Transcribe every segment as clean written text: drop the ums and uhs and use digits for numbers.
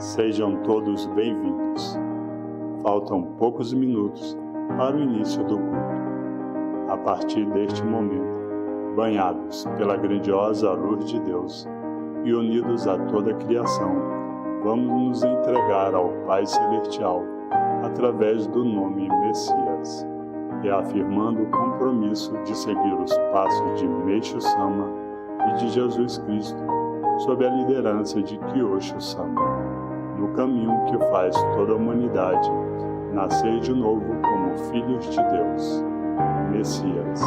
Sejam todos bem-vindos. Faltam poucos minutos para o início do culto. A partir deste momento, banhados pela grandiosa luz de Deus e unidos a toda a criação, vamos nos entregar ao Pai Celestial através do nome Messias, reafirmando o compromisso de seguir os passos de Meixo Sama e de Jesus Cristo sob a liderança de Kyosho Sama, no caminho que faz toda a humanidade nascer de novo como filhos de Deus, Messias.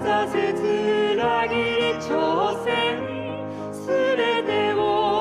挫折裏切り挑戦すべてを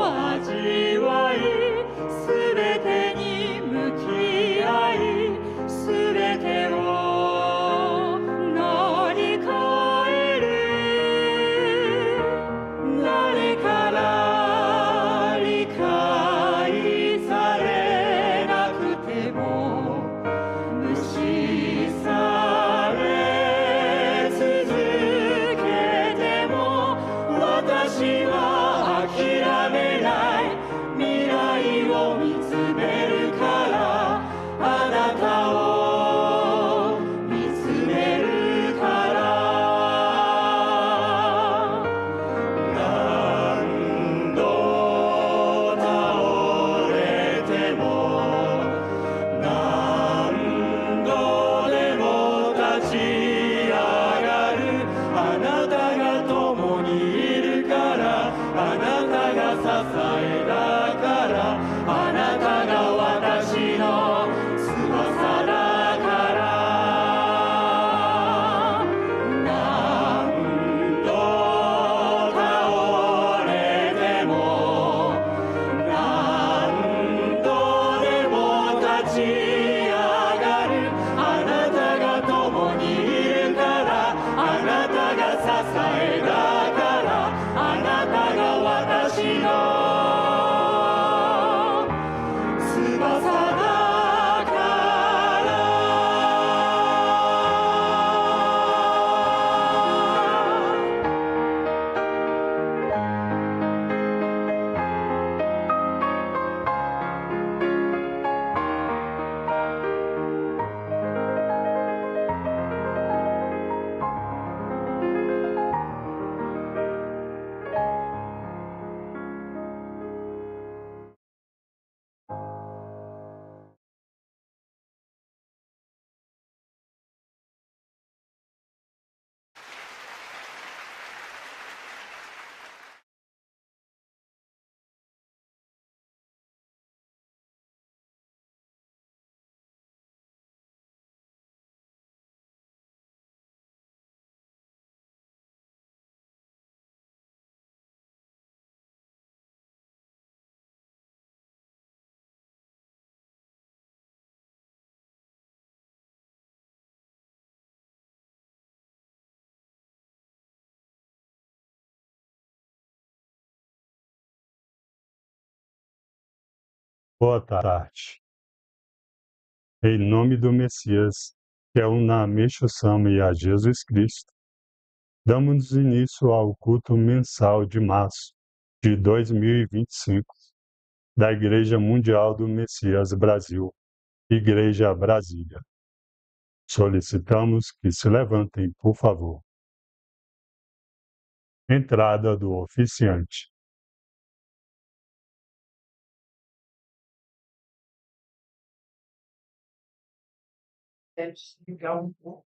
Boa tarde. Em nome do Messias, que é o Namesho Sama e a Jesus Cristo, damos início ao culto mensal de março de 2025 da Igreja Mundial do Messias Brasil, Igreja Brasília. Solicitamos que se levantem, por favor. Entrada do oficiante. Deve ligar um pouco.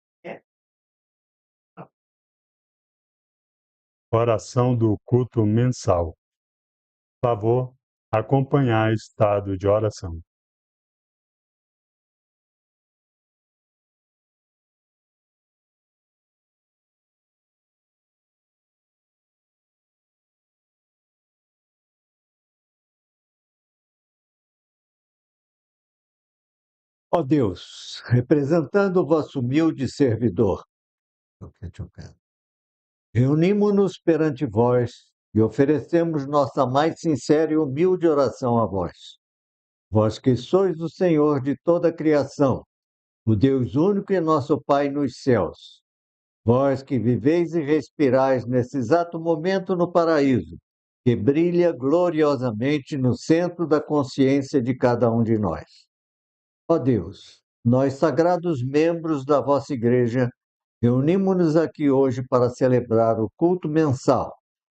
Oração do culto mensal. Por favor, acompanhar estado de oração. Ó Deus, representando o vosso humilde servidor, reunimos-nos perante vós e oferecemos nossa mais sincera e humilde oração a vós. Vós que sois o Senhor de toda a criação, o Deus único e nosso Pai nos céus. Vós que viveis e respirais nesse exato momento no paraíso, que brilha gloriosamente no centro da consciência de cada um de nós. Ó Deus, nós, sagrados membros da vossa Igreja, reunimos-nos aqui hoje para celebrar o culto mensal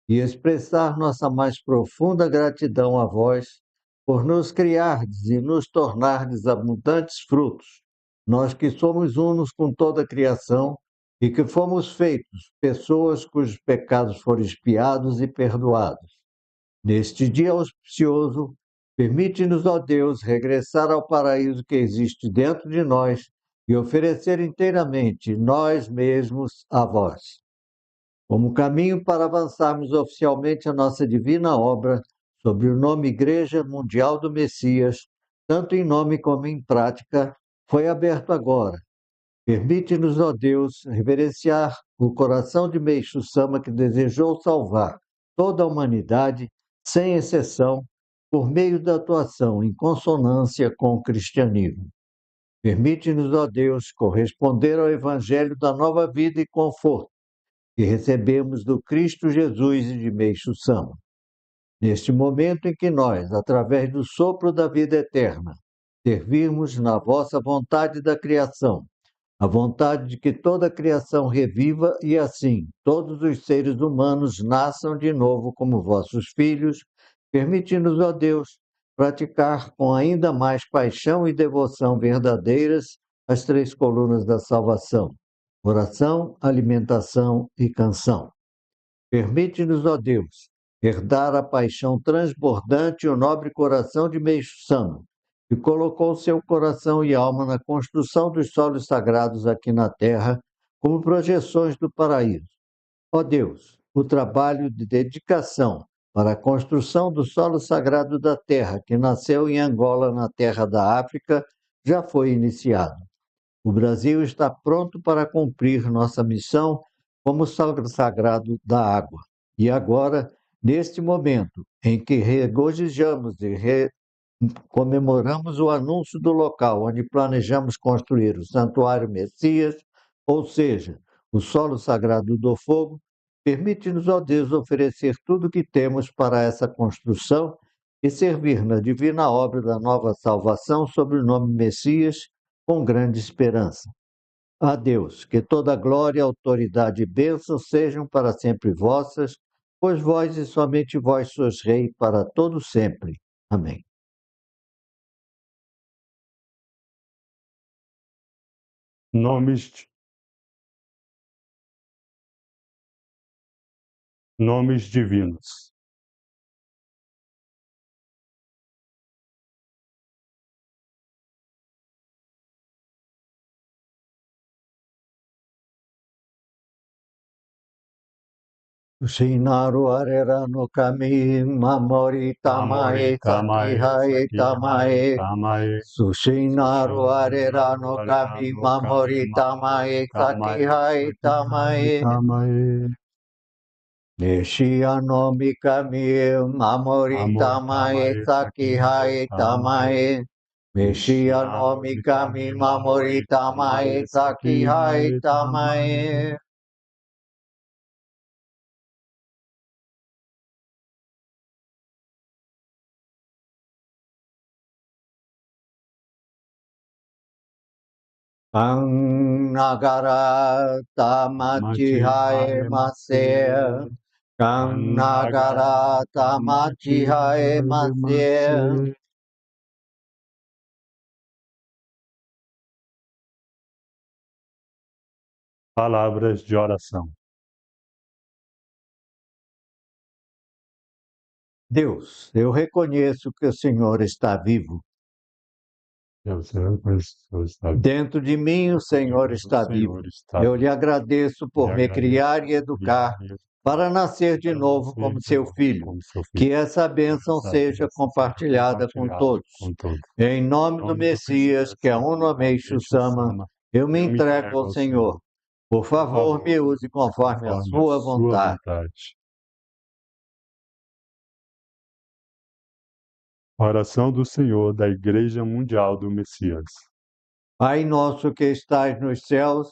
e expressar nossa mais profunda gratidão a vós por nos criardes e nos tornardes abundantes frutos, nós que somos unos com toda a criação e que fomos feitos pessoas cujos pecados foram expiados e perdoados. Neste dia auspicioso, permite-nos, ó Deus, regressar ao paraíso que existe dentro de nós e oferecer inteiramente nós mesmos a vós. Como caminho para avançarmos oficialmente a nossa divina obra, sob o nome Igreja Mundial do Messias, tanto em nome como em prática, foi aberto agora. Permite-nos, ó Deus, reverenciar o coração de Meixo Sama que desejou salvar toda a humanidade, sem exceção, por meio da atuação em consonância com o cristianismo. Permite-nos, ó Deus, corresponder ao Evangelho da nova vida e conforto que recebemos do Cristo Jesus e de Meixo Sama. Neste momento em que nós, através do sopro da vida eterna, servirmos na vossa vontade da criação, a vontade de que toda a criação reviva e, assim, todos os seres humanos nasçam de novo como vossos filhos, permite-nos, ó Deus, praticar com ainda mais paixão e devoção verdadeiras as três colunas da salvação: oração, alimentação e canção. Permite-nos, ó Deus, herdar a paixão transbordante e o nobre coração de Meixo Sama, que colocou seu coração e alma na construção dos solos sagrados aqui na Terra, como projeções do paraíso. Ó Deus, o trabalho de dedicação para a construção do solo sagrado da Terra, que nasceu em Angola, na terra da África, já foi iniciado. O Brasil está pronto para cumprir nossa missão como solo sagrado da água. E agora, neste momento em que regozijamos e comemoramos o anúncio do local onde planejamos construir o Santuário Messias, ou seja, o solo sagrado do fogo, permite-nos, ó Deus, oferecer tudo o que temos para essa construção e servir na divina obra da nova salvação sob o nome Messias, com grande esperança. A Deus, que toda glória, autoridade e bênção sejam para sempre vossas, pois vós e somente vós sois Rei para todo sempre. Amém. Nomes divinos. Shinaru arera no kami mamori tamae sakihae tamae. Sushinaru arera no kami mamori tamae sakihae tamae. Meshia no Mikami, Mamorita Mae, Sakihai Tamae. Meshia no Mikami, Mamorita Mae, Sakihai Tamae. Kang Nagara Tamachihai Mase. Kang Nagara Tamachihai Mase. Palavras de oração. Deus, eu reconheço que o Senhor está vivo. Dentro de mim o Senhor está vivo. Eu lhe agradeço por me criar e educar para nascer de novo como seu filho. Que essa bênção seja compartilhada com todos. Em nome do Messias, que é Uno Meishu Sama, eu me entrego ao Senhor. Por favor, me use conforme a sua vontade. Oração do Senhor da Igreja Mundial do Messias. Pai nosso que estais nos céus,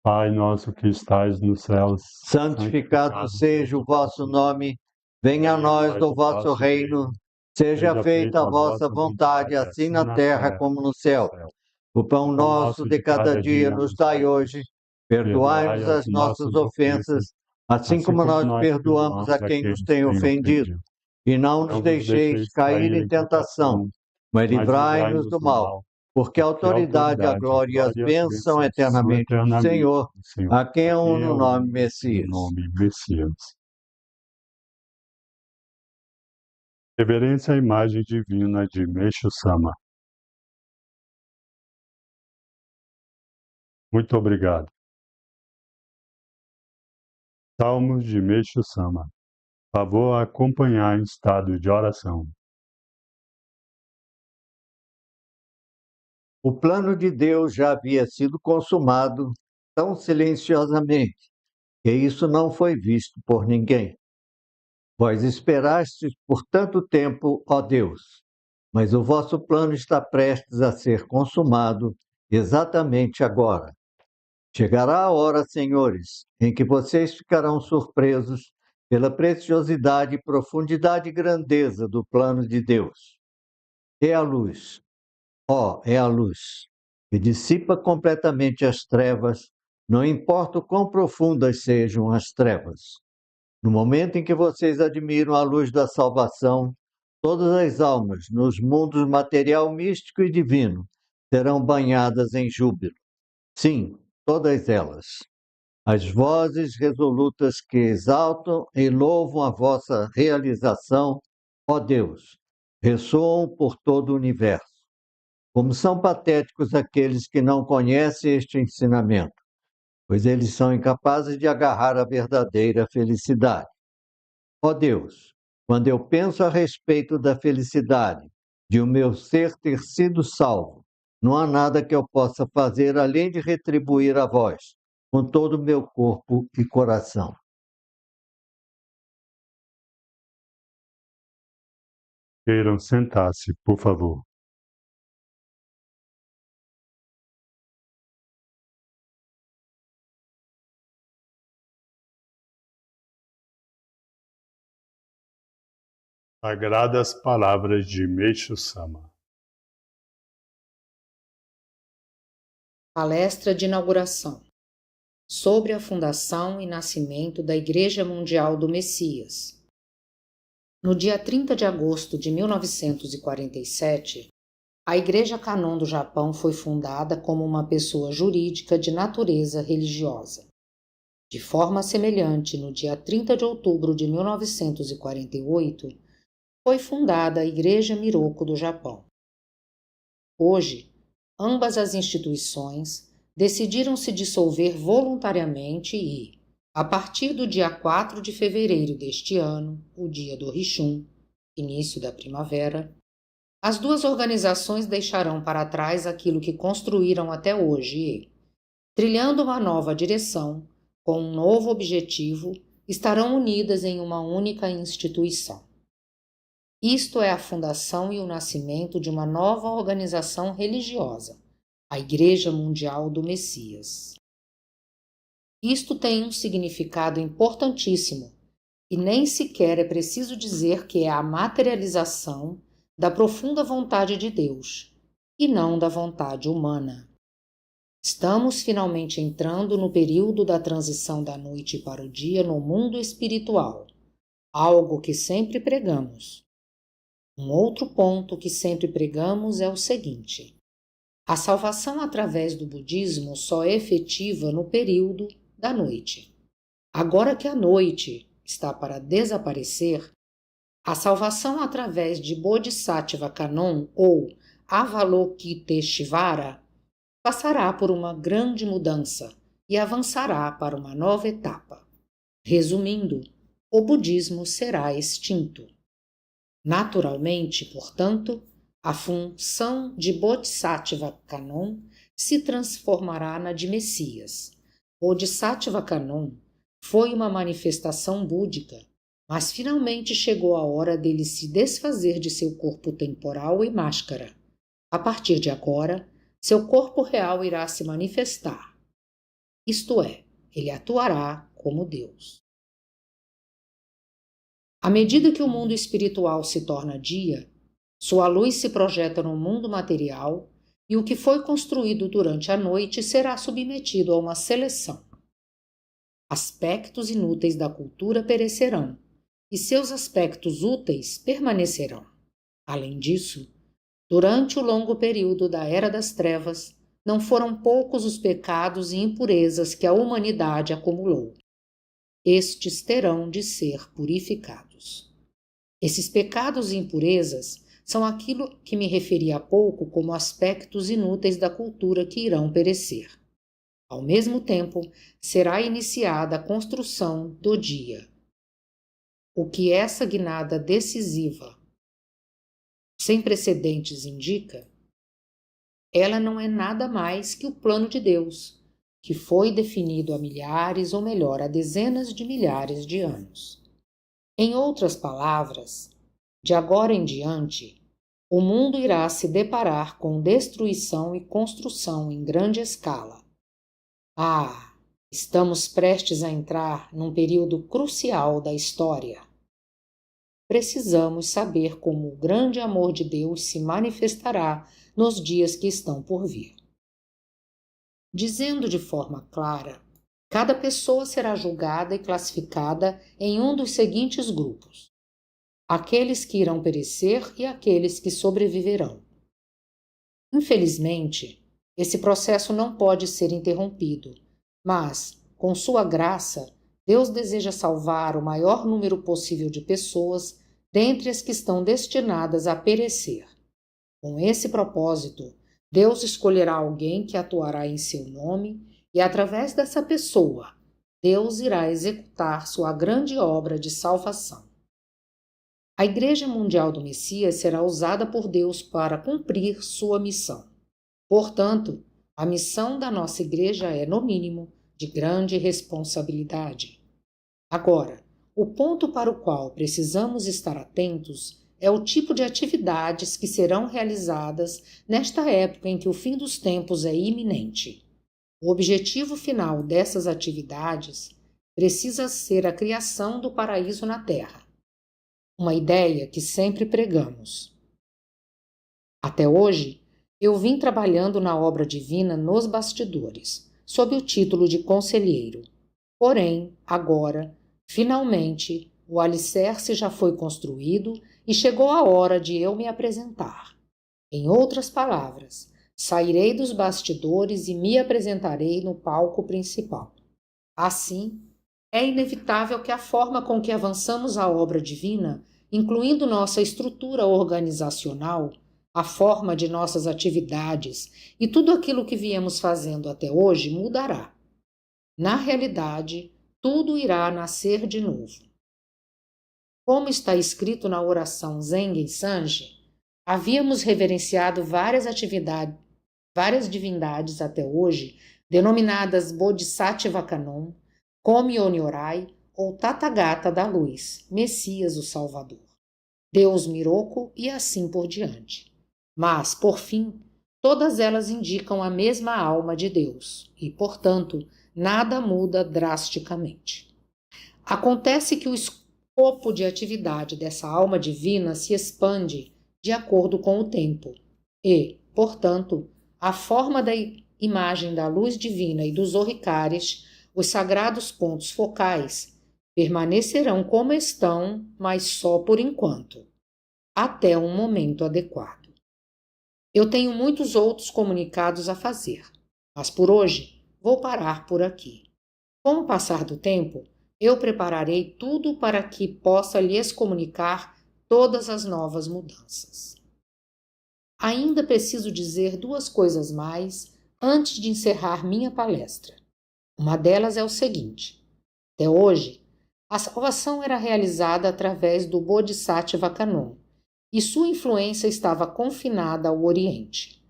Pai nosso que estais nos céus, santificado seja o vosso nome, venha a nós do vosso reino, seja feita a vossa vontade, assim na terra como no céu. O pão nosso de cada dia nos dai hoje, perdoai-nos as nossas ofensas, assim como nós perdoamos a quem nos tem ofendido. E não nos deixeis cair em tentação, mas livrai-nos do mal, porque a autoridade, a glória e as bênçãos são eternamente do Senhor, a quem é o nome Messias. Reverência à imagem divina de Meishu Sama. Muito obrigado. Salmos de Meishu Sama. Favor acompanhar em estado de oração. O plano de Deus já havia sido consumado tão silenciosamente que isso não foi visto por ninguém. Vós esperastes por tanto tempo, ó Deus, mas o vosso plano está prestes a ser consumado exatamente agora. Chegará a hora, senhores, em que vocês ficarão surpresos pela preciosidade, profundidade e grandeza do plano de Deus. É a luz, é a luz, que dissipa completamente as trevas, não importa o quão profundas sejam as trevas. No momento em que vocês admiram a luz da salvação, todas as almas nos mundos material, místico e divino serão banhadas em júbilo. Sim, todas elas. As vozes resolutas que exaltam e louvam a vossa realização, ó Deus, ressoam por todo o universo. Como são patéticos aqueles que não conhecem este ensinamento, pois eles são incapazes de agarrar a verdadeira felicidade. Ó Deus, quando eu penso a respeito da felicidade de o meu ser ter sido salvo, não há nada que eu possa fazer além de retribuir a vós, com todo o meu corpo e coração. Queiram sentar-se, por favor. Sagradas palavras de Meishu Sama. Palestra de inauguração sobre a fundação e nascimento da Igreja Mundial do Messias. No dia 30 de agosto de 1947, a Igreja Canon do Japão foi fundada como uma pessoa jurídica de natureza religiosa. De forma semelhante, no dia 30 de outubro de 1948, foi fundada a Igreja Miroko do Japão. Hoje, ambas as instituições decidiram se dissolver voluntariamente e, a partir do dia 4 de fevereiro deste ano, o dia do Rishun, início da primavera, as duas organizações deixarão para trás aquilo que construíram até hoje e, trilhando uma nova direção, com um novo objetivo, estarão unidas em uma única instituição. Isto é a fundação e o nascimento de uma nova organização religiosa, a Igreja Mundial do Messias. Isto tem um significado importantíssimo, e nem sequer é preciso dizer que é a materialização da profunda vontade de Deus, e não da vontade humana. Estamos finalmente entrando no período da transição da noite para o dia no mundo espiritual, algo que sempre pregamos. Um outro ponto que sempre pregamos é o seguinte: a salvação através do budismo só é efetiva no período da noite. Agora que a noite está para desaparecer, a salvação através de Bodhisattva Kanon ou Avalokiteshvara passará por uma grande mudança e avançará para uma nova etapa. Resumindo, o budismo será extinto. Naturalmente, portanto, a função de Bodhisattva Kanon se transformará na de Messias. Bodhisattva Kanon foi uma manifestação búdica, mas finalmente chegou a hora dele se desfazer de seu corpo temporal e máscara. A partir de agora, seu corpo real irá se manifestar. Isto é, ele atuará como Deus. À medida que o mundo espiritual se torna dia, sua luz se projeta no mundo material e o que foi construído durante a noite será submetido a uma seleção. Aspectos inúteis da cultura perecerão e seus aspectos úteis permanecerão. Além disso, durante o longo período da Era das Trevas, não foram poucos os pecados e impurezas que a humanidade acumulou. Estes terão de ser purificados. Esses pecados e impurezas são aquilo que me referi há pouco como aspectos inúteis da cultura que irão perecer. Ao mesmo tempo, será iniciada a construção do dia. O que essa guinada decisiva, sem precedentes, indica, ela não é nada mais que o plano de Deus, que foi definido há milhares, ou melhor, há dezenas de milhares de anos. Em outras palavras, de agora em diante, o mundo irá se deparar com destruição e construção em grande escala. Estamos prestes a entrar num período crucial da história. Precisamos saber como o grande amor de Deus se manifestará nos dias que estão por vir. Dizendo de forma clara, cada pessoa será julgada e classificada em um dos seguintes grupos: aqueles que irão perecer e aqueles que sobreviverão. Infelizmente, esse processo não pode ser interrompido, mas, com sua graça, Deus deseja salvar o maior número possível de pessoas dentre as que estão destinadas a perecer. Com esse propósito, Deus escolherá alguém que atuará em seu nome e, através dessa pessoa, Deus irá executar sua grande obra de salvação. A Igreja Mundial do Messias será usada por Deus para cumprir sua missão. Portanto, a missão da nossa igreja é, no mínimo, de grande responsabilidade. Agora, o ponto para o qual precisamos estar atentos é o tipo de atividades que serão realizadas nesta época em que o fim dos tempos é iminente. O objetivo final dessas atividades precisa ser a criação do paraíso na Terra, uma ideia que sempre pregamos. Até hoje, eu vim trabalhando na obra divina nos bastidores, sob o título de conselheiro. Porém, agora, finalmente, o alicerce já foi construído e chegou a hora de eu me apresentar. Em outras palavras, sairei dos bastidores e me apresentarei no palco principal. Assim, é inevitável que a forma com que avançamos a obra divina, incluindo nossa estrutura organizacional, a forma de nossas atividades e tudo aquilo que viemos fazendo até hoje mudará. Na realidade, tudo irá nascer de novo. Como está escrito na oração Zengen Sanji, havíamos reverenciado várias divindades até hoje, denominadas Bodhisattva Kanon, Komi Onyorai ou Tathagata da luz, Messias o Salvador, Deus Miroku e assim por diante. Mas, por fim, todas elas indicam a mesma alma de Deus e, portanto, nada muda drasticamente. Acontece que o escopo de atividade dessa alma divina se expande de acordo com o tempo e, portanto, a forma da imagem da luz divina e dos orixás, os sagrados pontos focais, permanecerão como estão, mas só por enquanto, até um momento adequado. Eu tenho muitos outros comunicados a fazer, mas por hoje vou parar por aqui. Com o passar do tempo, eu prepararei tudo para que possa lhes comunicar todas as novas mudanças. Ainda preciso dizer 2 coisas mais antes de encerrar minha palestra. Uma delas é o seguinte: até hoje, a salvação era realizada através do Bodhisattva Kanon, e sua influência estava confinada ao Oriente.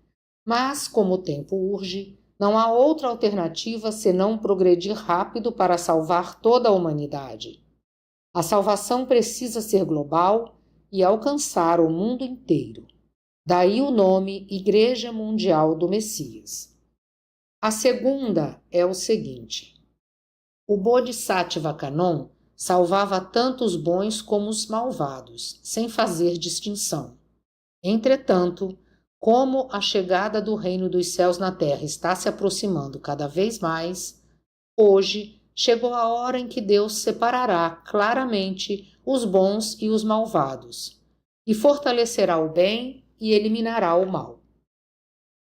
Mas, como o tempo urge, não há outra alternativa senão progredir rápido para salvar toda a humanidade. A salvação precisa ser global e alcançar o mundo inteiro. Daí o nome Igreja Mundial do Messias. A segunda é o seguinte: o Bodhisattva Kanon salvava tanto os bons como os malvados, sem fazer distinção. Entretanto, como a chegada do reino dos céus na terra está se aproximando cada vez mais, hoje chegou a hora em que Deus separará claramente os bons e os malvados, e fortalecerá o bem e eliminará o mal.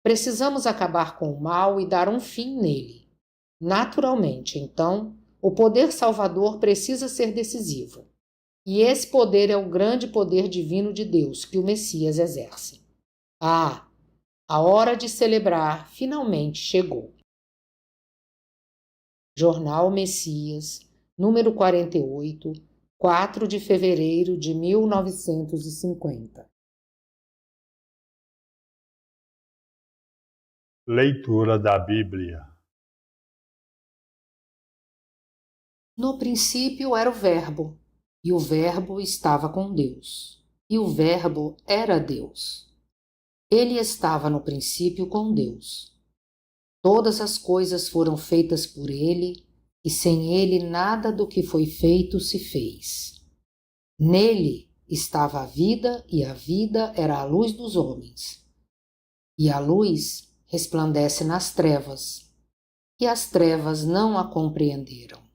Precisamos acabar com o mal e dar um fim nele. Naturalmente, então, o poder salvador precisa ser decisivo. E esse poder é o grande poder divino de Deus que o Messias exerce. Ah, a hora de celebrar finalmente chegou. Jornal Messias, número 48, 4 de fevereiro de 1950. Leitura da Bíblia. No princípio era o Verbo, e o Verbo estava com Deus, e o Verbo era Deus. Ele estava no princípio com Deus. Todas as coisas foram feitas por ele, e sem ele nada do que foi feito se fez. Nele estava a vida, e a vida era a luz dos homens. E a luz resplandece nas trevas, e as trevas não a compreenderam.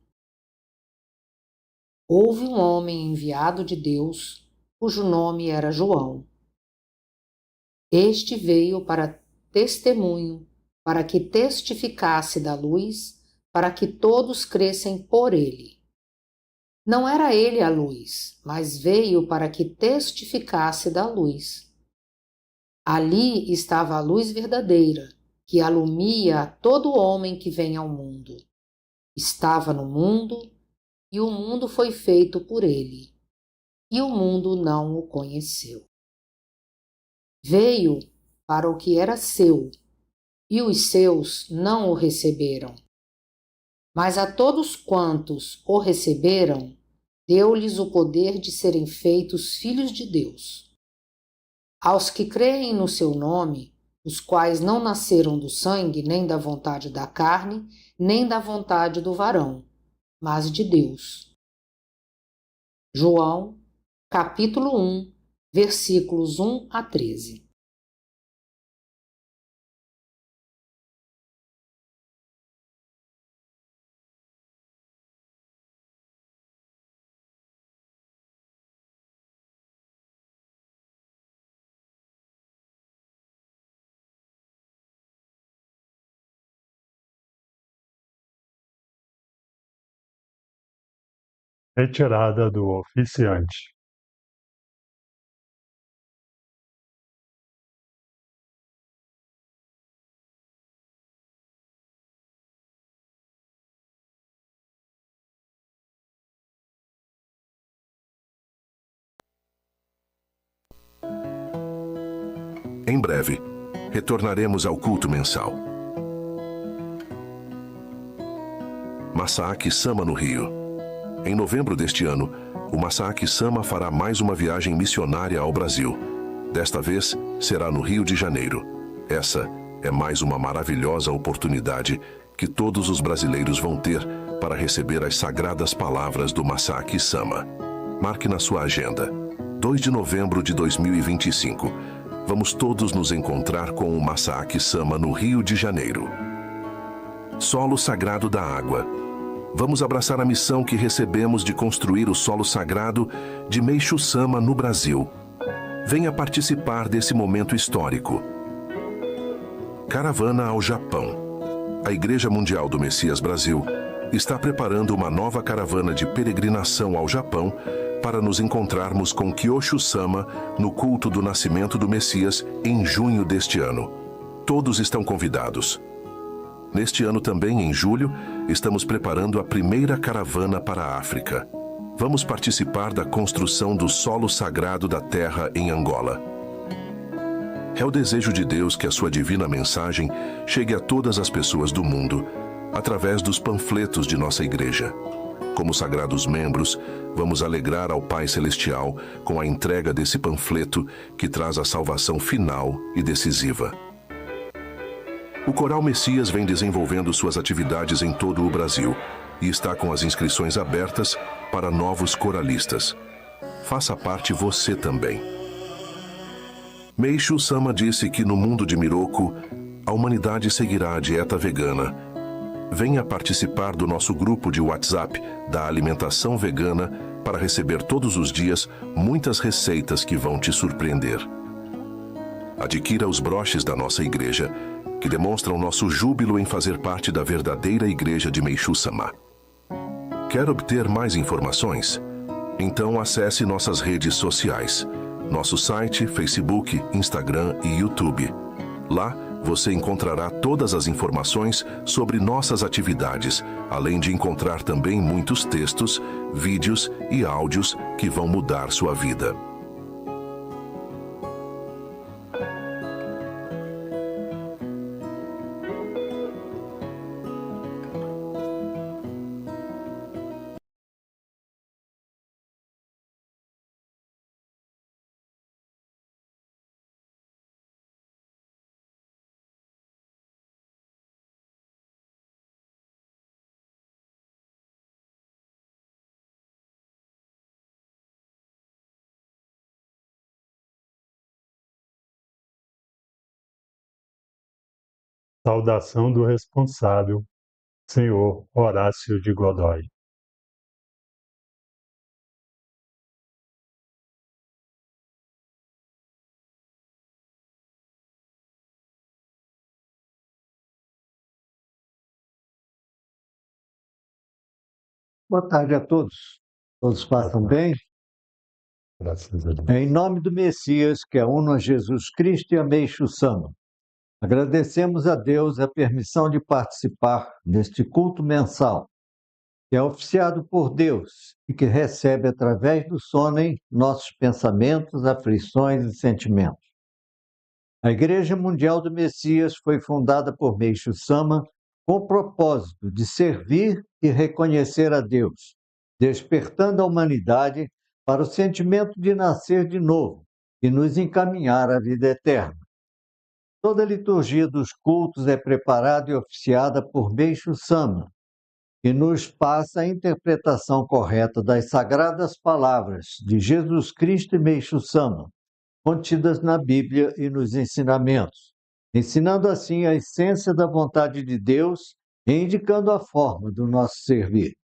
Houve um homem enviado de Deus, cujo nome era João. Este veio para testemunho, para que testificasse da luz, para que todos crescem por ele. Não era ele a luz, mas veio para que testificasse da luz. Ali estava a luz verdadeira, que alumia a todo homem que vem ao mundo. Estava no mundo, e o mundo foi feito por ele, e o mundo não o conheceu. Veio para o que era seu, e os seus não o receberam. Mas a todos quantos o receberam, deu-lhes o poder de serem feitos filhos de Deus. Aos que creem no seu nome, os quais não nasceram do sangue, nem da vontade da carne, nem da vontade do varão, mas de Deus. João, capítulo 1, versículos 1 a 13. Retirada do oficiante. Em breve, retornaremos ao culto mensal. Masaaki Sama no Rio. Em novembro deste ano, o Masaaki Sama fará mais uma viagem missionária ao Brasil. Desta vez, será no Rio de Janeiro. Essa é mais uma maravilhosa oportunidade que todos os brasileiros vão ter para receber as sagradas palavras do Masaaki Sama. Marque na sua agenda. 2 de novembro de 2025. Vamos todos nos encontrar com o Masaaki Sama no Rio de Janeiro. Solo Sagrado da Água. Vamos abraçar a missão que recebemos de construir o solo sagrado de Meishu Sama no Brasil. Venha participar desse momento histórico. Caravana ao Japão. A Igreja Mundial do Messias Brasil está preparando uma nova caravana de peregrinação ao Japão para nos encontrarmos com Kyosho Sama no culto do nascimento do Messias em junho deste ano. Todos estão convidados. Neste ano também, em julho, estamos preparando a primeira caravana para a África. Vamos participar da construção do solo sagrado da terra em Angola. É o desejo de Deus que a sua divina mensagem chegue a todas as pessoas do mundo, através dos panfletos de nossa igreja. Como sagrados membros, vamos alegrar ao Pai Celestial com a entrega desse panfleto que traz a salvação final e decisiva. O Coral Messias vem desenvolvendo suas atividades em todo o Brasil e está com as inscrições abertas para novos coralistas. Faça parte você também. Meishu Sama disse que no mundo de Miroku, a humanidade seguirá a dieta vegana. Venha participar do nosso grupo de WhatsApp da alimentação vegana para receber todos os dias muitas receitas que vão te surpreender. Adquira os broches da nossa igreja, que demonstram nosso júbilo em fazer parte da verdadeira igreja de Meishu Sama. Quer obter mais informações? Então acesse nossas redes sociais, nosso site, Facebook, Instagram e YouTube. Lá você encontrará todas as informações sobre nossas atividades, além de encontrar também muitos textos, vídeos e áudios que vão mudar sua vida. Saudação do responsável, Senhor Horácio de Godoy. Boa tarde a todos. Todos passam bem? Graças a Deus. Em nome do Messias, que é uno a Jesus Cristo e a Meishu Sama, agradecemos a Deus a permissão de participar deste culto mensal, que é oficiado por Deus e que recebe através do sonem nossos pensamentos, aflições e sentimentos. A Igreja Mundial do Messias foi fundada por Meishu Sama com o propósito de servir e reconhecer a Deus, despertando a humanidade para o sentimento de nascer de novo e nos encaminhar à vida eterna. Toda a liturgia dos cultos é preparada e oficiada por Meishu Sama, que nos passa a interpretação correta das sagradas palavras de Jesus Cristo e Meishu Sama, contidas na Bíblia e nos ensinamentos, ensinando assim a essência da vontade de Deus e indicando a forma do nosso servir.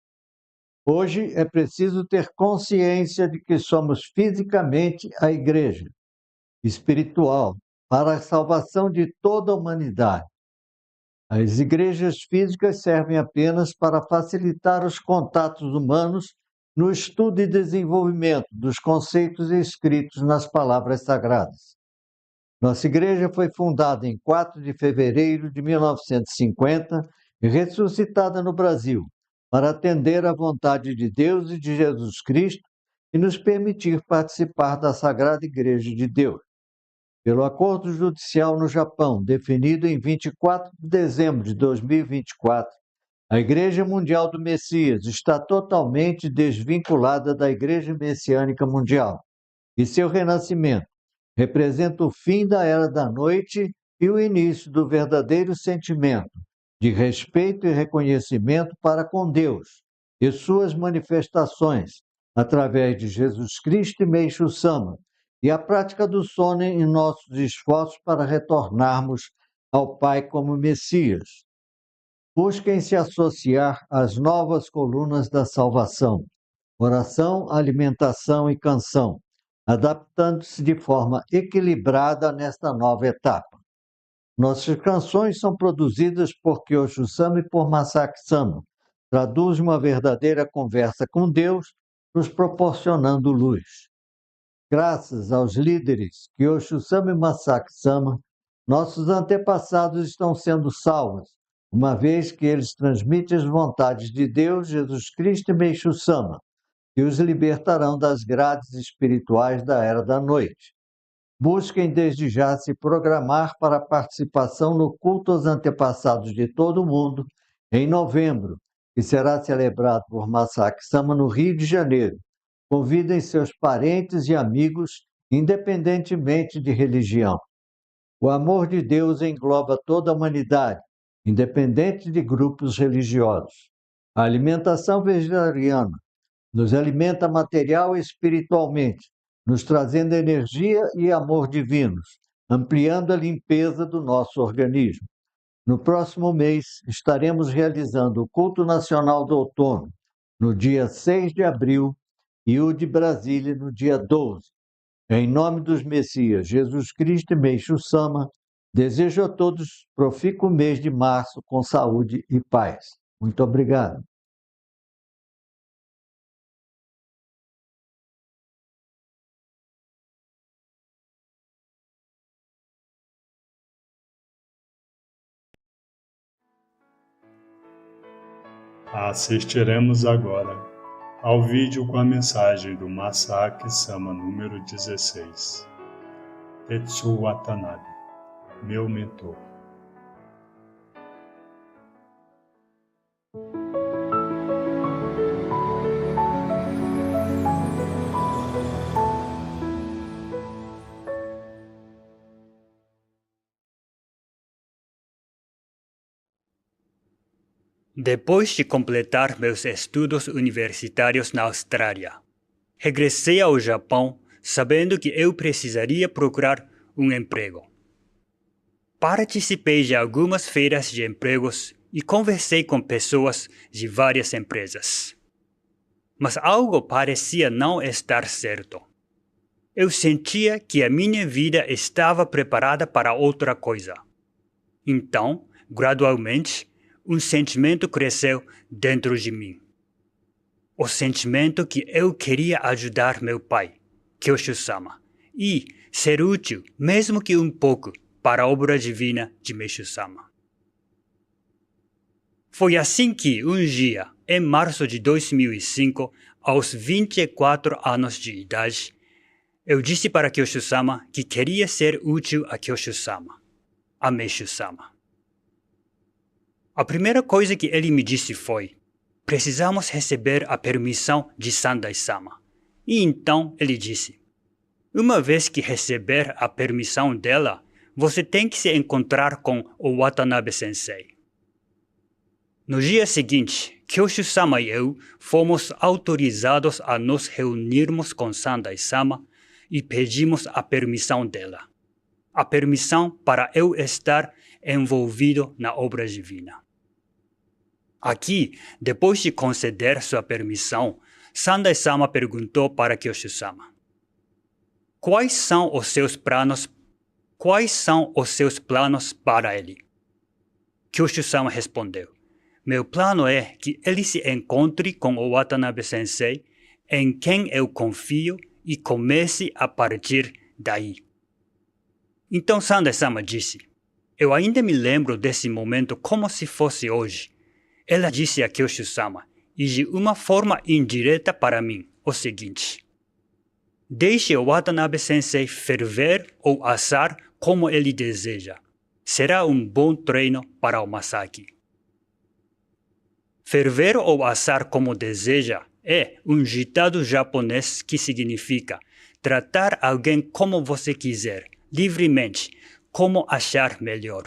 Hoje é preciso ter consciência de que somos fisicamente a igreja espiritual para a salvação de toda a humanidade. As igrejas físicas servem apenas para facilitar os contatos humanos no estudo e desenvolvimento dos conceitos escritos nas palavras sagradas. Nossa igreja foi fundada em 4 de fevereiro de 1950 e ressuscitada no Brasil, para atender à vontade de Deus e de Jesus Cristo e nos permitir participar da Sagrada Igreja de Deus. Pelo acordo judicial no Japão, definido em 24 de dezembro de 2024, A Igreja Mundial do Messias está totalmente desvinculada da Igreja Messiânica Mundial, e seu renascimento representa o fim da Era da Noite e o início do verdadeiro sentimento de respeito e reconhecimento para com Deus e suas manifestações, através de Jesus Cristo e Meixo Sama, e a prática do sono em nossos esforços para retornarmos ao Pai como Messias. Busquem se associar às novas colunas da salvação, oração, alimentação e canção, adaptando-se de forma equilibrada nesta nova etapa. Nossas canções são produzidas por Kyosho Sama e por Masaaki Sama. Traduz uma verdadeira conversa com Deus, nos proporcionando luz. Graças aos líderes Kyosho Sama e Masaaki Sama, nossos antepassados estão sendo salvos, uma vez que eles transmitem as vontades de Deus, Jesus Cristo e Meixo Sama, que os libertarão das grades espirituais da Era da Noite. Busquem desde já se programar para a participação no culto aos antepassados de todo o mundo, em novembro, que será celebrado por Masaaki Sama no Rio de Janeiro. Convidem seus parentes e amigos, independentemente de religião. O amor de Deus engloba toda a humanidade, independente de grupos religiosos. A alimentação vegetariana nos alimenta material e espiritualmente, nos trazendo energia e amor divinos, ampliando a limpeza do nosso organismo. No próximo mês, estaremos realizando o Culto Nacional do Outono, no dia 6 de abril, e o de Brasília, no dia 12. Em nome dos Messias Jesus Cristo e Meixo Sama, desejo a todos profícuo mês de março com saúde e paz. Muito obrigado. Assistiremos agora ao vídeo com a mensagem do Masaaki Sama número 16. Tetsu Watanabe, meu mentor. Depois de completar meus estudos universitários na Austrália, regressei ao Japão sabendo que eu precisaria procurar um emprego. Participei de algumas feiras de empregos e conversei com pessoas de várias empresas. Mas algo parecia não estar certo. Eu sentia que a minha vida estava preparada para outra coisa. Então, gradualmente, um sentimento cresceu dentro de mim. O sentimento que eu queria ajudar meu pai, Kyosho Sama, e ser útil, mesmo que um pouco, para a obra divina de Meixo Sama. Foi assim que, um dia, em março de 2005, aos 24 anos de idade, eu disse para Kyosho Sama que queria ser útil a Kyosho Sama, a Meixo Sama. A primeira coisa que ele me disse foi: precisamos receber a permissão de Sandai Sama. E então ele disse: uma vez que receber a permissão dela, você tem que se encontrar com o Watanabe Sensei. No dia seguinte, Kyosho Sama e eu fomos autorizados a nos reunirmos com Sandai Sama e pedimos a permissão dela. A permissão para eu estar envolvido na obra divina. Aqui, depois de conceder sua permissão, Sandai Sama perguntou para Kyosho Sama: quais são os seus planos para ele? Kyosho Sama respondeu: meu plano é que ele se encontre com o Watanabe Sensei, em quem eu confio, e comece a partir daí. Então Sandai Sama disse: eu ainda me lembro desse momento como se fosse hoje. Ela disse a Kyosho Sama, e de uma forma indireta para mim, o seguinte: deixe o Watanabe Sensei ferver ou assar como ele deseja. Será um bom treino para o Masaaki. Ferver ou assar como deseja é um ditado japonês que significa tratar alguém como você quiser, livremente, como achar melhor.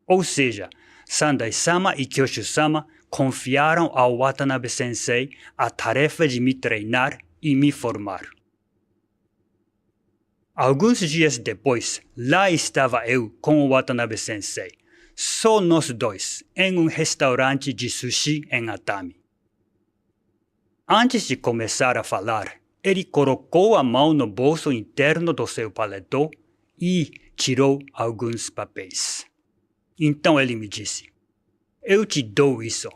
Ou seja, Sandai-sama e Kyoshu-sama confiaram ao Watanabe-sensei a tarefa de me treinar e me formar. Alguns dias depois, lá estava eu com o Watanabe-sensei, só nós dois, em um restaurante de sushi em Atami. Antes de começar a falar, ele colocou a mão no bolso interno do seu paletó e tirou alguns papéis. Então ele me disse, eu te dou isso.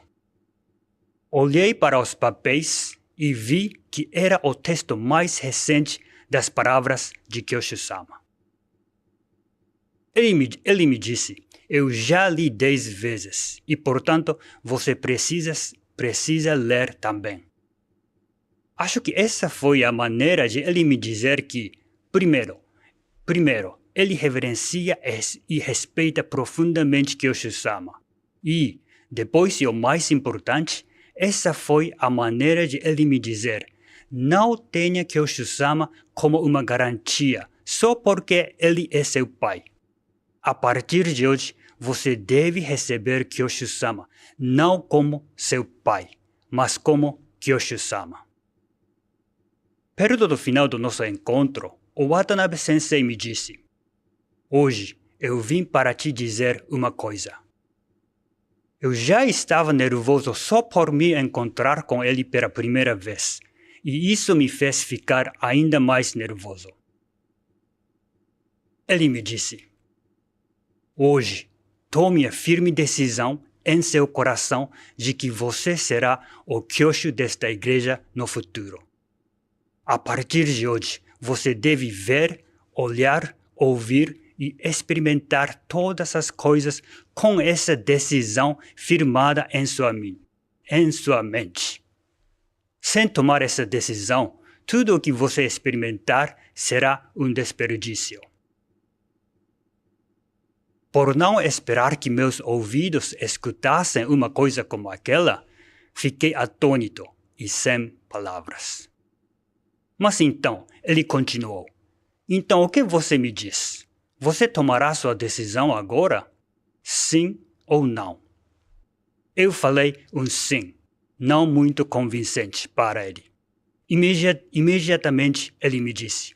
Olhei para os papéis e vi que era o texto mais recente das palavras de Kyoshu-sama. Ele me disse, eu já li 10 vezes e, portanto, você precisa ler também. Acho que essa foi a maneira de ele me dizer que, primeiro, ele reverencia e respeita profundamente Kyoshu-sama. E, depois e o mais importante, essa foi a maneira de ele me dizer, não tenha Kyoshu-sama como uma garantia só porque ele é seu pai. A partir de hoje, você deve receber Kyoshu-sama não como seu pai, mas como Kyoshu-sama. Perto do final do nosso encontro, o Watanabe-sensei me disse, hoje eu vim para te dizer uma coisa. Eu já estava nervoso só por me encontrar com ele pela primeira vez, e isso me fez ficar ainda mais nervoso. Ele me disse, hoje, tome a firme decisão em seu coração de que você será o Kyoshu desta igreja no futuro. A partir de hoje, você deve ver, olhar, ouvir e experimentar todas as coisas com essa decisão firmada em sua mente. Sem tomar essa decisão, tudo o que você experimentar será um desperdício. Por não esperar que meus ouvidos escutassem uma coisa como aquela, fiquei atônito e sem palavras. Mas então, ele continuou. Então, o que você me diz? Você tomará sua decisão agora? Sim ou não? Eu falei um sim, não muito convincente para ele. Imediatamente ele me disse,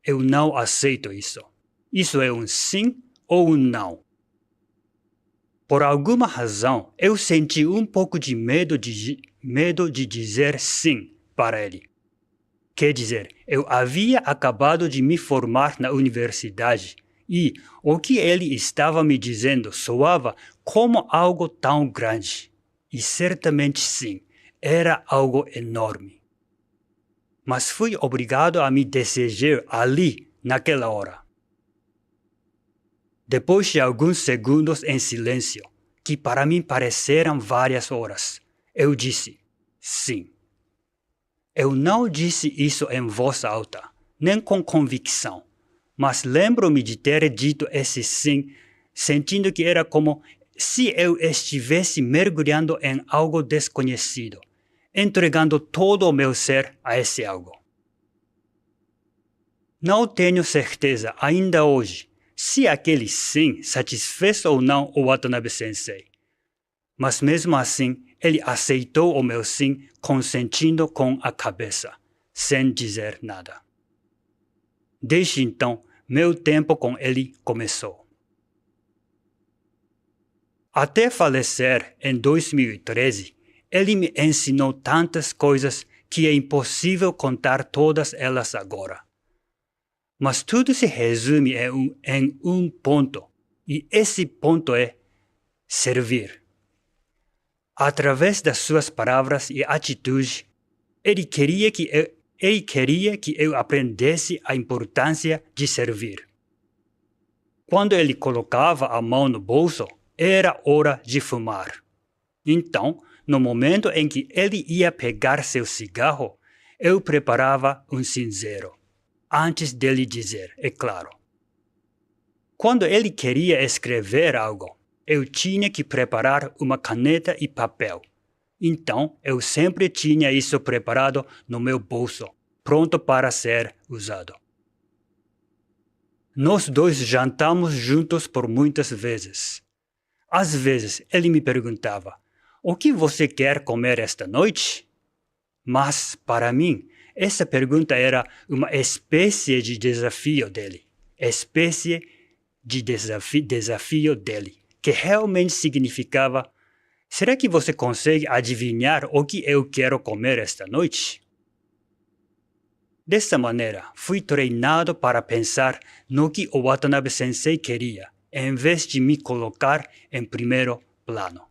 eu não aceito isso. Isso é um sim ou um não? Por alguma razão, eu senti um pouco de medo de dizer sim para ele. Quer dizer, eu havia acabado de me formar na universidade e o que ele estava me dizendo soava como algo tão grande. E certamente sim, era algo enorme. Mas fui obrigado a me decidir ali, naquela hora. Depois de alguns segundos em silêncio, que para mim pareceram várias horas, eu disse sim. Eu não disse isso em voz alta, nem com convicção, mas lembro-me de ter dito esse sim, sentindo que era como se eu estivesse mergulhando em algo desconhecido, entregando todo o meu ser a esse algo. Não tenho certeza ainda hoje se aquele sim satisfez ou não o Watanabe-sensei, mas mesmo assim ele aceitou o meu sim consentindo com a cabeça, sem dizer nada. Desde então, meu tempo com ele começou. Até falecer em 2013, ele me ensinou tantas coisas que é impossível contar todas elas agora. Mas tudo se resume em um ponto, e esse ponto é servir. Através das suas palavras e atitudes, ele queria que eu aprendesse a importância de servir. Quando ele colocava a mão no bolso, era hora de fumar. Então, no momento em que ele ia pegar seu cigarro, eu preparava um cinzeiro, antes dele dizer, é claro. Quando ele queria escrever algo, eu tinha que preparar uma caneta e papel. Então, eu sempre tinha isso preparado no meu bolso, pronto para ser usado. Nós dois jantamos juntos por muitas vezes. Às vezes, ele me perguntava, o que você quer comer esta noite? Mas, para mim, essa pergunta era uma espécie de desafio dele. Desafio dele, que realmente significava, será que você consegue adivinhar o que eu quero comer esta noite? Dessa maneira, fui treinado para pensar no que o Watanabe Sensei queria, em vez de me colocar em primeiro plano.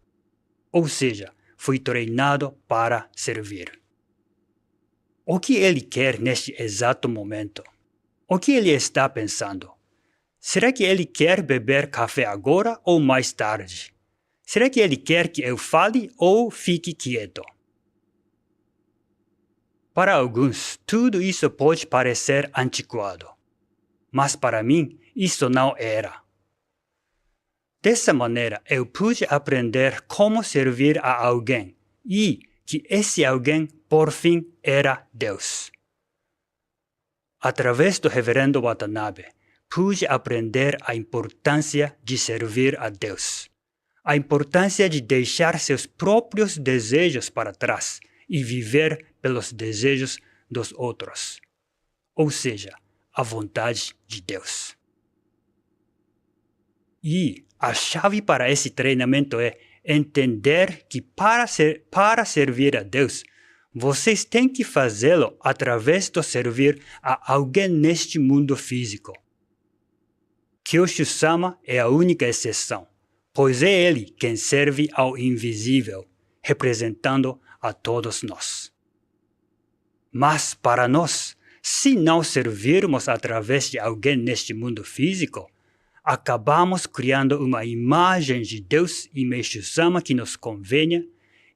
Ou seja, fui treinado para servir. O que ele quer neste exato momento? O que ele está pensando? Será que ele quer beber café agora ou mais tarde? Será que ele quer que eu fale ou fique quieto? Para alguns, tudo isso pode parecer antiquado. Mas para mim, isso não era. Dessa maneira, eu pude aprender como servir a alguém e que esse alguém, por fim, era Deus. Através do reverendo Watanabe, pude aprender a importância de servir a Deus, a importância de deixar seus próprios desejos para trás e viver pelos desejos dos outros, ou seja, a vontade de Deus. E a chave para esse treinamento é entender que para servir a Deus, vocês têm que fazê-lo através do servir a alguém neste mundo físico. Kyoshu-sama é a única exceção, pois é ele quem serve ao invisível, representando a todos nós. Mas para nós, se não servirmos através de alguém neste mundo físico, acabamos criando uma imagem de Deus e Meishu-sama que nos convenha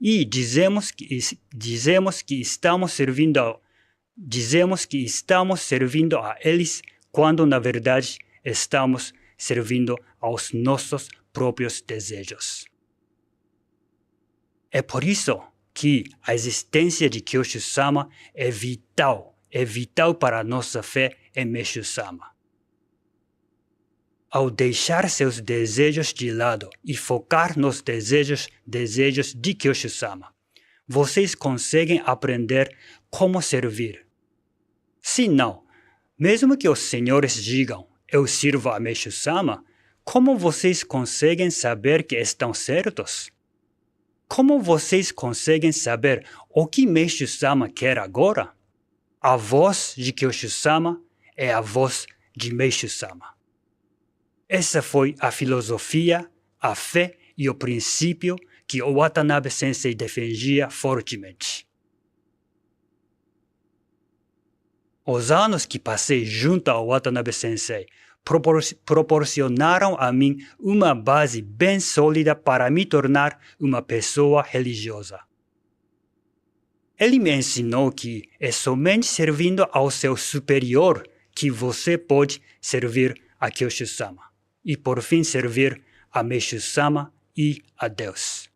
e dizemos que estamos servindo a eles quando na verdade estamos servindo aos nossos próprios desejos. É por isso que a existência de Kyoshu-sama é vital para a nossa fé em Meishu-sama. Ao deixar seus desejos de lado e focar nos desejos de Kyoshu-sama, vocês conseguem aprender como servir. Se não, mesmo que os senhores digam, eu sirvo a Meishu-sama, como vocês conseguem saber que estão certos? Como vocês conseguem saber o que Meishu-sama quer agora? A voz de Kyoshu-sama é a voz de Meishu-sama. Essa foi a filosofia, a fé e o princípio que o Watanabe Sensei defendia fortemente. Os anos que passei junto ao Watanabe Sensei proporcionaram a mim uma base bem sólida para me tornar uma pessoa religiosa. Ele me ensinou que é somente servindo ao seu superior que você pode servir a Kyoshu-sama e por fim servir a Meishu-sama e a Deus.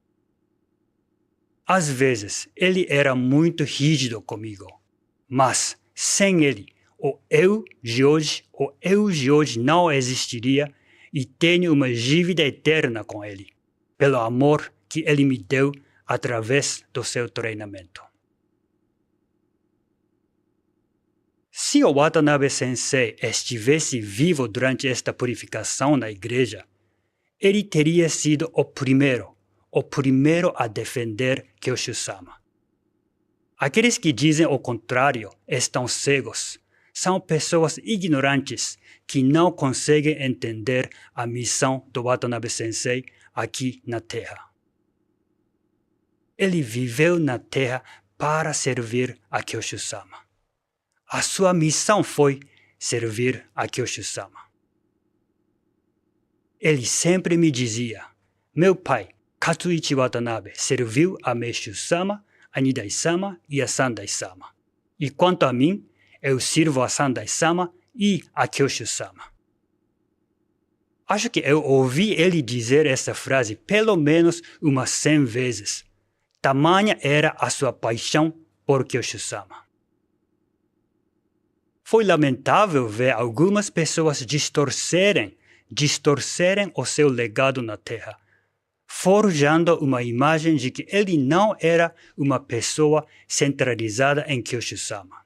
Às vezes ele era muito rígido comigo, mas sem ele o eu de hoje não existiria e tenho uma dívida eterna com ele, pelo amor que ele me deu através do seu treinamento. Se o Watanabe Sensei estivesse vivo durante esta purificação na igreja, ele teria sido o primeiro a defender Kyoshu-sama. Aqueles que dizem o contrário estão cegos. São pessoas ignorantes que não conseguem entender a missão do Watanabe Sensei aqui na Terra. Ele viveu na Terra para servir a Kyoshu-sama. A sua missão foi servir a Kyoshu-sama. Ele sempre me dizia, meu pai, Katsuichi Watanabe, serviu a Meishu-sama, a Nidai-sama e a Sandai-sama. E quanto a mim, eu sirvo a Sandai-sama e a Kyoshu-sama. Acho que eu ouvi ele dizer essa frase pelo menos umas 100 vezes. Tamanha era a sua paixão por Kyosho-sama. Foi lamentável ver algumas pessoas distorcerem o seu legado na Terra, forjando uma imagem de que ele não era uma pessoa centralizada em Kyosho-sama.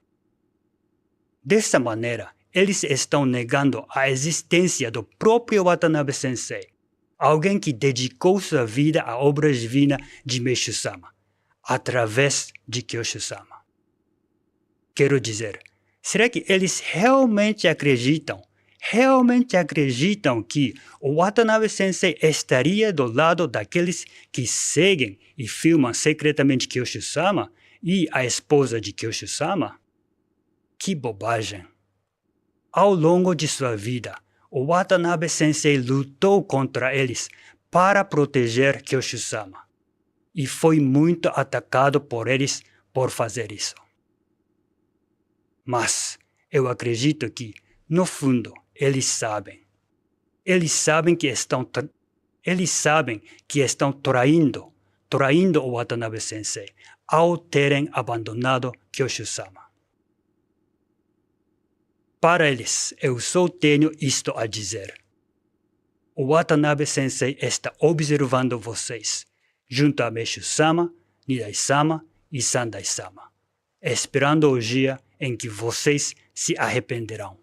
Dessa maneira, eles estão negando a existência do próprio Watanabe Sensei, alguém que dedicou sua vida à obra divina de Meishu-sama, através de Kyosho-sama. Quero dizer, será que eles realmente acreditam que o Watanabe Sensei estaria do lado daqueles que seguem e filmam secretamente Kyosho-sama e a esposa de Kyosho-sama? Que bobagem! Ao longo de sua vida, o Watanabe Sensei lutou contra eles para proteger Kyosho-sama e foi muito atacado por eles por fazer isso. Mas eu acredito que, no fundo, eles sabem que estão traindo o Watanabe Sensei ao terem abandonado Kyosho-sama. Para eles, eu só tenho isto a dizer. O Watanabe Sensei está observando vocês, junto a Meishu-sama, Nidai-sama e Sandai-sama, esperando o dia em que vocês se arrependerão.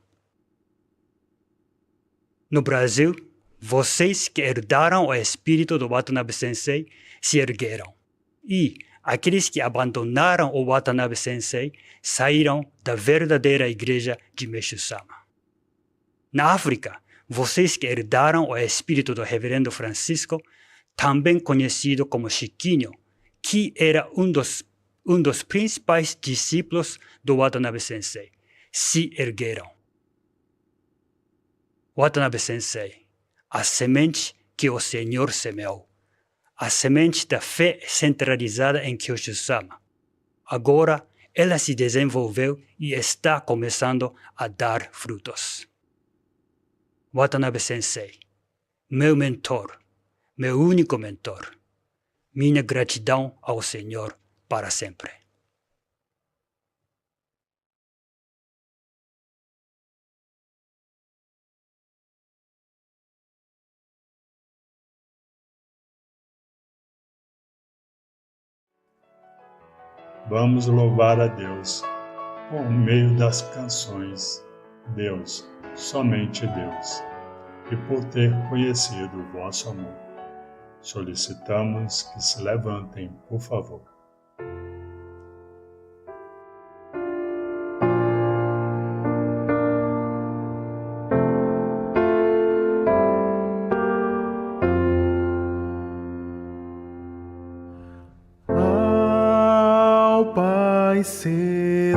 No Brasil, vocês que herdaram o espírito do Watanabe Sensei se ergueram. E aqueles que abandonaram o Watanabe Sensei saíram da verdadeira igreja de Meishu-sama. Na África, vocês que herdaram o espírito do Reverendo Francisco, também conhecido como Chiquinho, que era um dos principais discípulos do Watanabe Sensei, se ergueram. Watanabe Sensei, a semente que o Senhor semeou, a semente da fé centralizada em Kyosho-sama. Agora, ela se desenvolveu e está começando a dar frutos. Watanabe Sensei, meu mentor, meu único mentor, minha gratidão ao Senhor para sempre. Vamos louvar a Deus por meio das canções. Deus, somente Deus, e por ter conhecido o vosso amor. Solicitamos que se levantem, por favor. Pai celestial,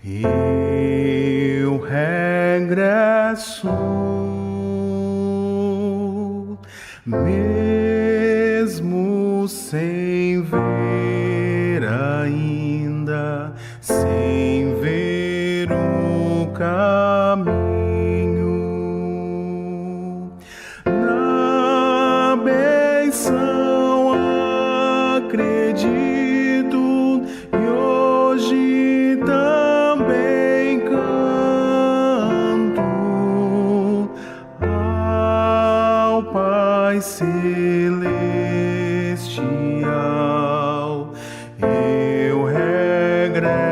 eu regresso, mesmo sem ver ainda, sem ver o caminho, na benção acredito e hoje também canto ao Pai celestial. Eu regresso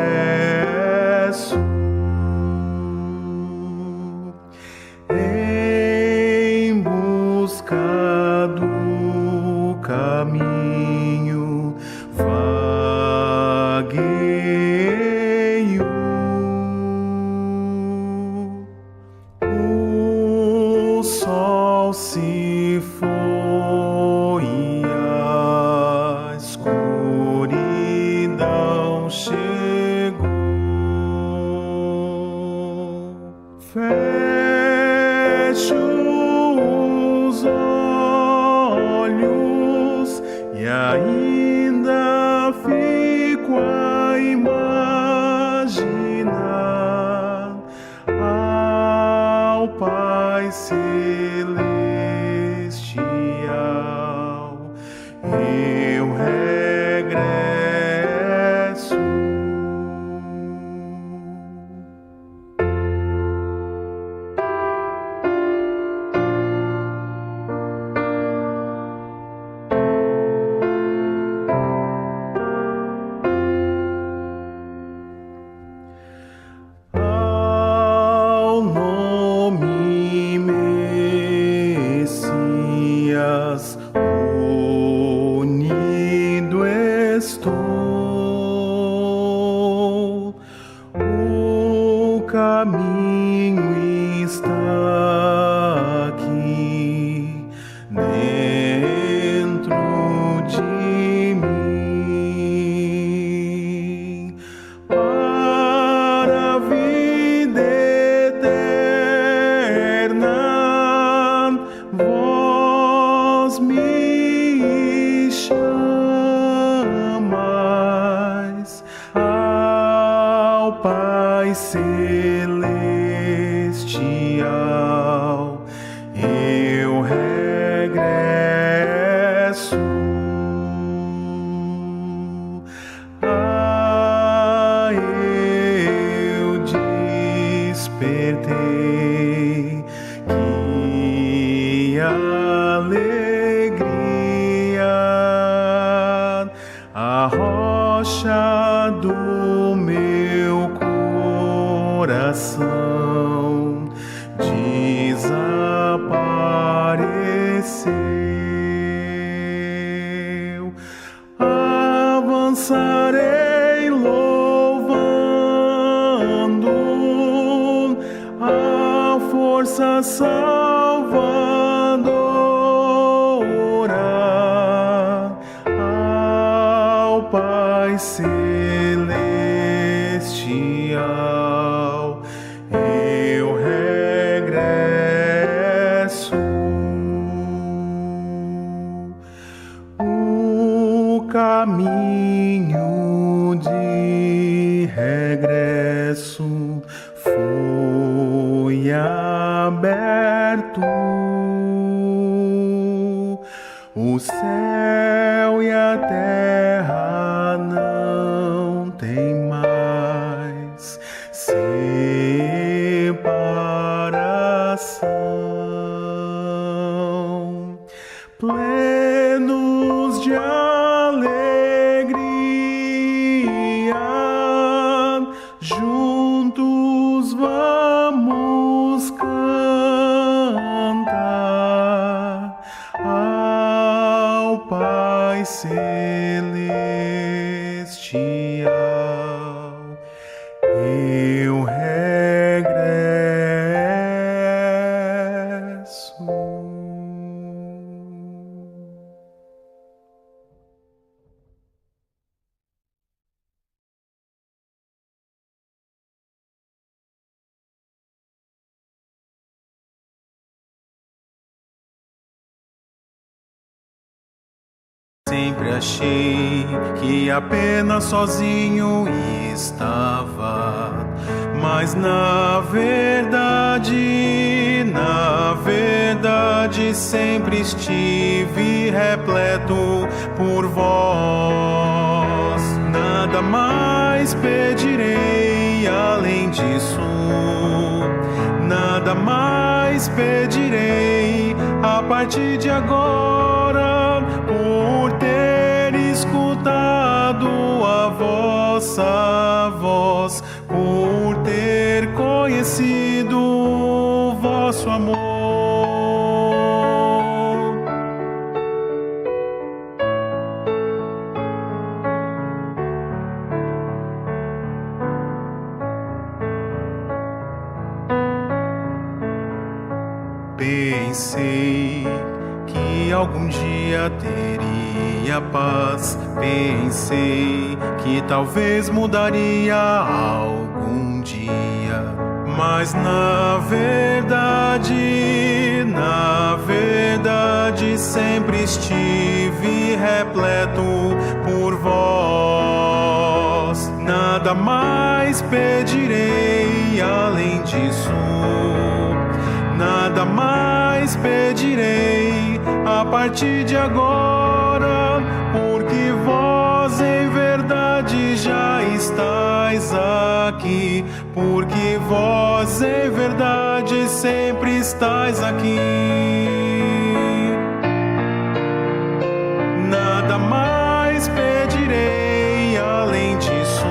em busca do caminho, vagueio. O sol se foi e a escuridão chegou. caminho está aqui dentro de mim para a vida eterna. Vós me chamais ao Pai Celestial, eu regresso. Eu despertei, que alegria, a rocha do meu coração desapareceu. Avançarei louvando a força salvadora ao Pai Celestial, eu regresso. O caminho de regresso foi aberto. O céu e a terra não têm mais separação. Plenos de alegria, juntos vamos cantar ao Pai Celestial, eu regresso. Sempre achei que apenas sozinho estava, mas na verdade sempre estive repleto por vós. Nada mais pedirei além disso, nada mais pedirei a partir de agora, por ter escutado a vossa voz, por ter conhecido o vosso amor. Pensei que algum dia teria paz, pensei que talvez mudaria algum dia, mas na verdade sempre estive repleto por vós. Nada mais pedirei além disso, nada mais pedirei a partir de agora, porque vós em verdade já estáis aqui, porque vós em verdade sempre estáis aqui. Nada mais pedirei além disso,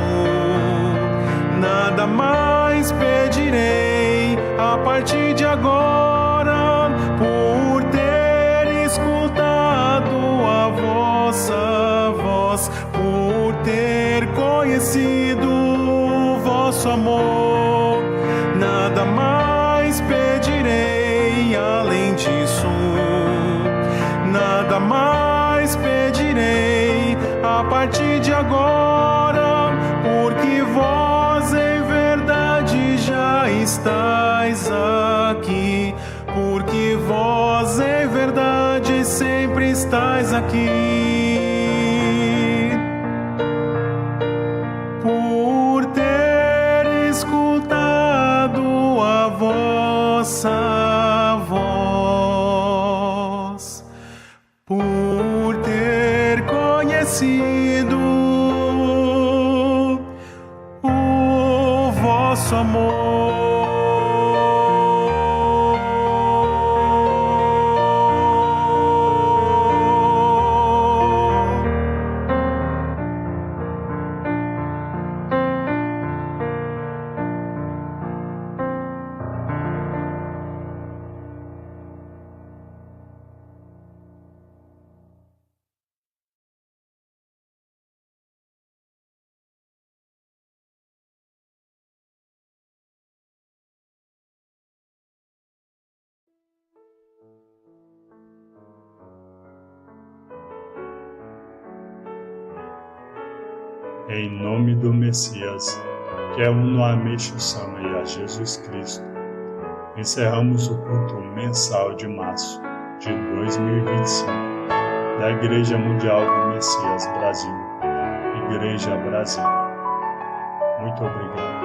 nada mais pedirei a partir de agora, por ter escutado a vossa voz, por ter conhecido o vosso amor. partir de agora, porque vós em verdade já estáis aqui, porque vós em verdade sempre estáis aqui. Por ter escutado a vossa voz, por ter conhecido o vosso amor. Em nome do Messias, que é uno a Meixo Sama e a Jesus Cristo, encerramos o culto mensal de março de 2025 da Igreja Mundial do Messias Brasil, Igreja Brasil. Muito obrigado.